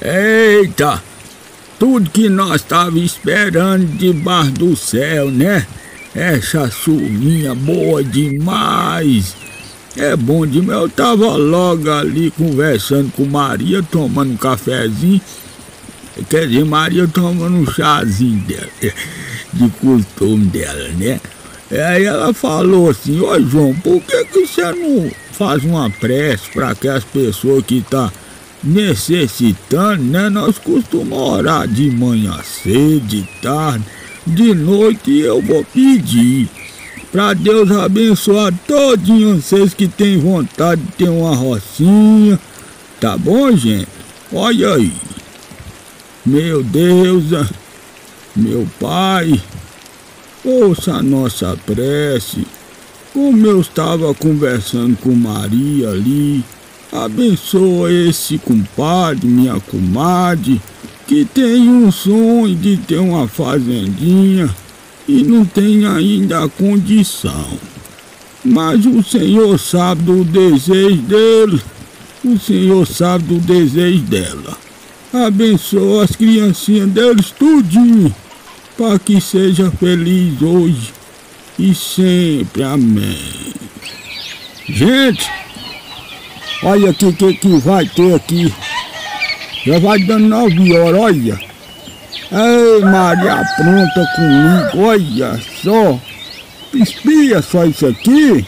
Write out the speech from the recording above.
Eita! Tudo que nós tava esperando debaixo do céu, né? Essa chuvinha boa demais. É bom demais. Eu tava logo ali conversando com Maria, tomando um cafezinho. Quer dizer, Maria tomando um chazinho dela, de costume dela, né? Aí ela falou assim: ô João, por que você não faz uma prece para aquelas pessoas que tá necessitando, né? Nós costumamos orar de manhã cedo, de tarde, de noite, e eu vou pedir para Deus abençoar todinho vocês que têm vontade de ter uma rocinha, tá bom, gente? Olha aí. Meu Deus, meu Pai, ouça a nossa prece. Como eu estava conversando com Maria ali, abençoa esse compadre, minha comadre, que tem um sonho de ter uma fazendinha e não tem ainda a condição. Mas o Senhor sabe do desejo dele, o Senhor sabe do desejo dela. Abençoa as criancinhas deles tudinho, para que seja feliz hoje e sempre. Amém. Gente, olha aqui o que vai ter aqui. Já vai dando 9 horas, olha. Ei, Maria, pronta comigo, olha só. Espia só isso aqui.